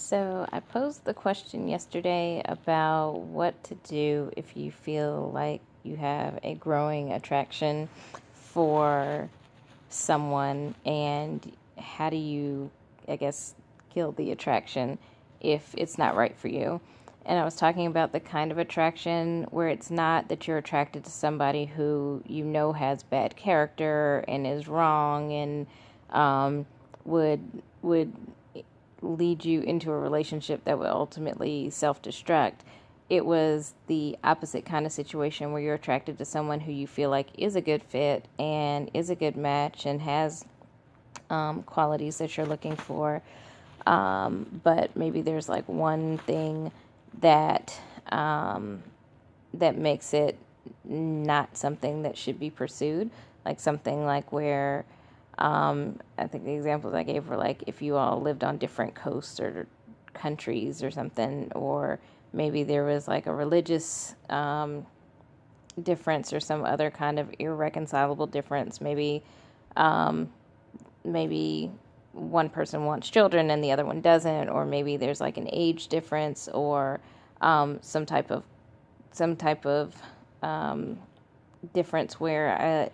So I posed the question yesterday about what to do if you feel like you have a growing attraction for someone, and how do you, I guess, kill the attraction if it's not right for you. And I was talking about the kind of attraction where it's not that you're attracted to somebody who you know has bad character and is wrong and would lead you into a relationship that will ultimately self-destruct. It was the opposite kind of situation where you're attracted to someone who you feel like is a good fit and is a good match and has qualities that you're looking for. But maybe there's like one thing that that makes it not something that should be pursued. Like something like where I think the examples I gave were like if you all lived on different coasts or countries or something, or maybe there was like a religious difference or some other kind of irreconcilable difference. Maybe one person wants children and the other one doesn't, or maybe there's like an age difference or some type of difference where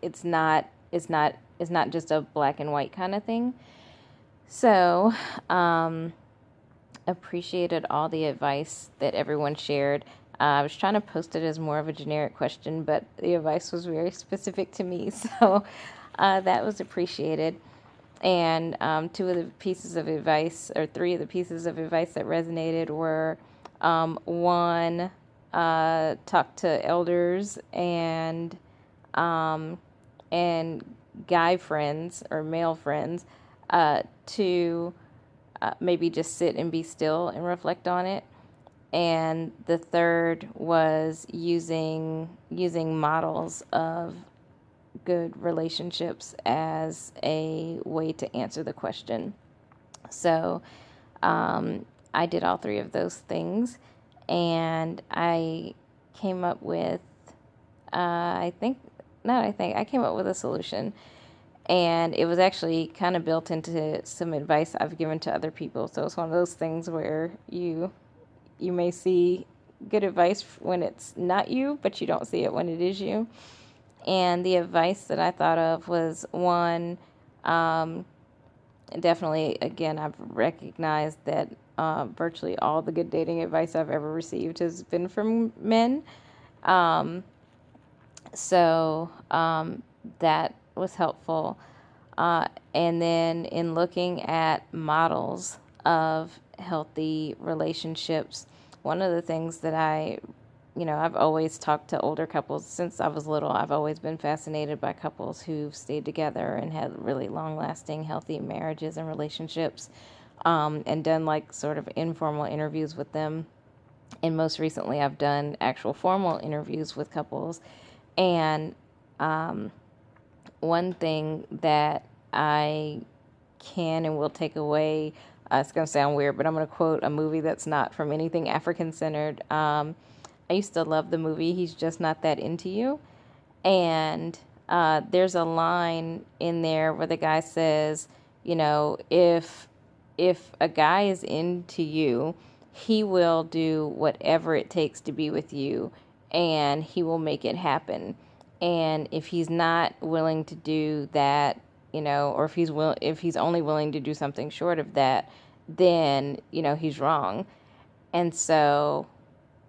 it's not just a black and white kind of thing. So, appreciated all the advice that everyone shared. I was trying to post it as more of a generic question, but the advice was very specific to me, so that was appreciated. And two of the pieces of advice, or three of the pieces of advice that resonated were one, talk to elders and guy friends or male friends. Two, maybe just sit and be still and reflect on it. And the third was using models of good relationships as a way to answer the question. So I did all three of those things, and I came up with, I came up with a solution. And it was actually kind of built into some advice I've given to other people. So it's one of those things where you may see good advice when it's not you, but you don't see it when it is you. And the advice that I thought of was one, definitely, again, I've recognized that virtually all the good dating advice I've ever received has been from men. So that was helpful. And then in looking at models of healthy relationships, one of the things that I've always talked to older couples since I was little. I've always been fascinated by couples who've stayed together and had really long-lasting, healthy marriages and relationships, and done like sort of informal interviews with them. And most recently, I've done actual formal interviews with couples. And one thing that I can and will take away, it's going to sound weird, but I'm going to quote a movie that's not from anything African centered. I used to love the movie He's Just Not That Into You. And there's a line in there where the guy says, if a guy is into you, he will do whatever it takes to be with you, and he will make it happen. And if he's not willing to do that, or if he's only willing to do something short of that, then he's wrong. And so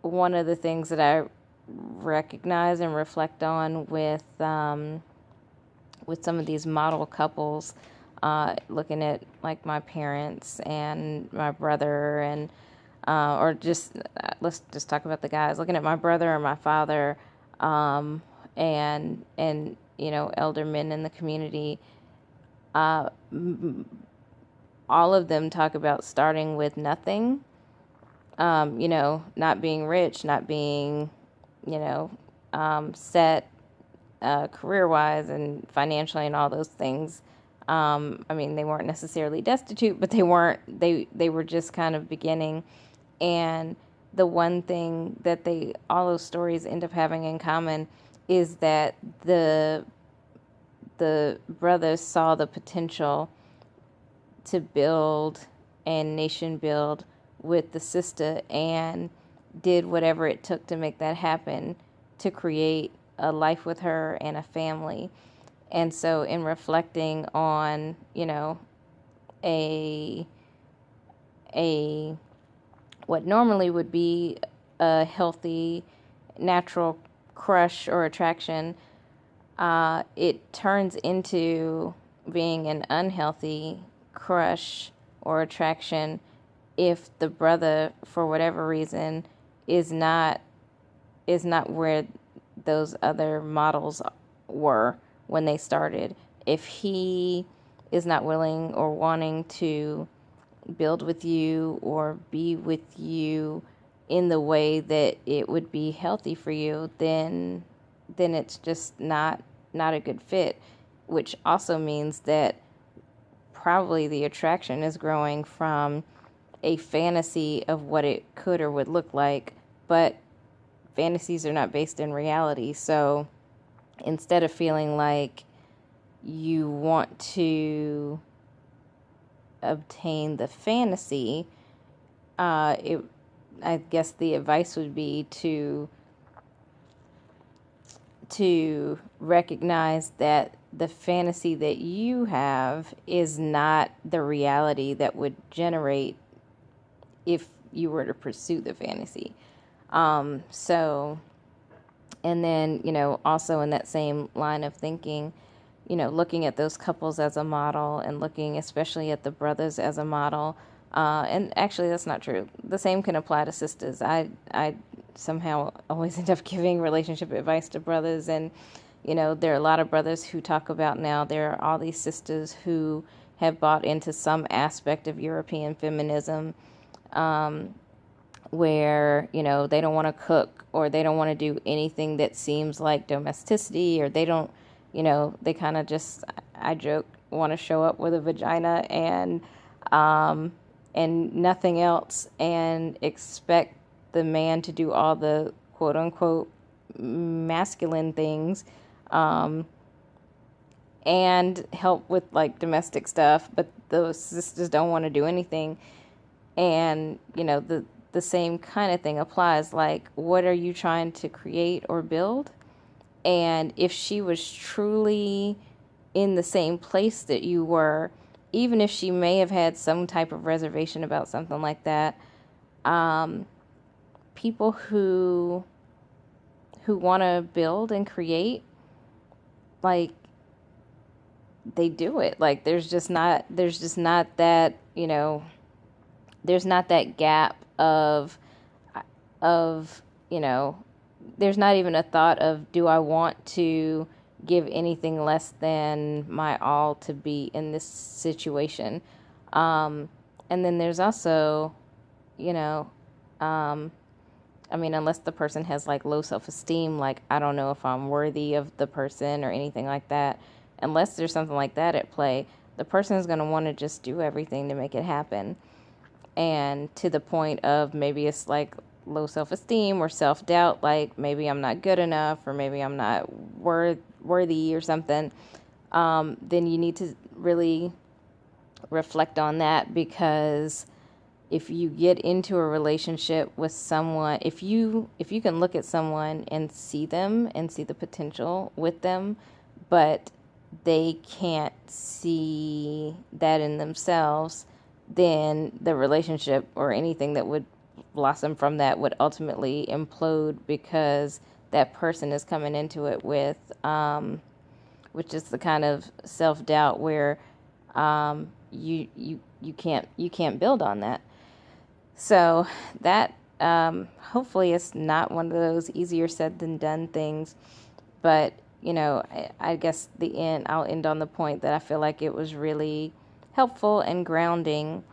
one of the things that I recognize and reflect on with some of these model couples, looking at like my parents and my brother, and or just let's just talk about the guys. Looking at my brother and my father, and elder men in the community, all of them talk about starting with nothing. Not being rich, not being, set career-wise and financially and all those things. They weren't necessarily destitute, but they were just kind of beginning. And the one thing that all those stories end up having in common is that the brothers saw the potential to build and nation build with the sister and did whatever it took to make that happen, to create a life with her and a family. And so in reflecting on, a a what normally would be a healthy natural crush or attraction, it turns into being an unhealthy crush or attraction if the brother, for whatever reason, is not where those other models were when they started. If he is not willing or wanting to build with you or be with you in the way that it would be healthy for you, then it's just not a good fit, which also means that probably the attraction is growing from a fantasy of what it could or would look like, but fantasies are not based in reality. So instead of feeling like you want to obtain the fantasy, I guess the advice would be to recognize that the fantasy that you have is not the reality that would generate if you were to pursue the fantasy. So, and then, also in that same line of thinking, looking at those couples as a model and looking especially at the brothers as a model. And actually, that's not true. The same can apply to sisters. I somehow always end up giving relationship advice to brothers. And, there are a lot of brothers who talk about now there are all these sisters who have bought into some aspect of European feminism, where, they don't want to cook or they don't want to do anything that seems like domesticity, or they don't, they kind of just, I joke, want to show up with a vagina and nothing else, and expect the man to do all the quote unquote masculine things, and help with like domestic stuff, but those sisters don't want to do anything. And, the same kind of thing applies. Like, what are you trying to create or build? And if she was truly in the same place that you were, even if she may have had some type of reservation about something like that, people who want to build and create, like, they do it. Like, there's just not that, there's not that gap of, there's not even a thought of, do I want to give anything less than my all to be in this situation? And then there's also, unless the person has like low self-esteem, like, I don't know if I'm worthy of the person or anything like that. Unless there's something like that at play, the person is going to want to just do everything to make it happen. And to the point of maybe it's like low self-esteem or self-doubt, like maybe I'm not good enough or maybe I'm not worthy or something, then you need to really reflect on that. Because if you get into a relationship with someone, if you can look at someone and see them and see the potential with them, but they can't see that in themselves, then the relationship or anything that would blossom from that would ultimately implode, because that person is coming into it with just the kind of self-doubt where you can't build on that. So that hopefully it's not one of those easier said than done things, but I guess I'll end on the point that I feel like it was really helpful and grounding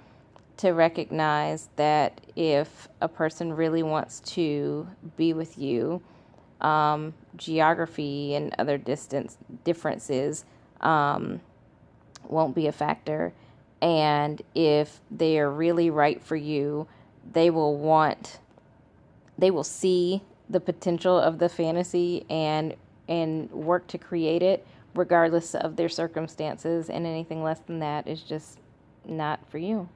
to recognize that if a person really wants to be with you, geography and other distance differences won't be a factor. And if they are really right for you, they will see the potential of the fantasy and work to create it regardless of their circumstances, and anything less than that is just not for you.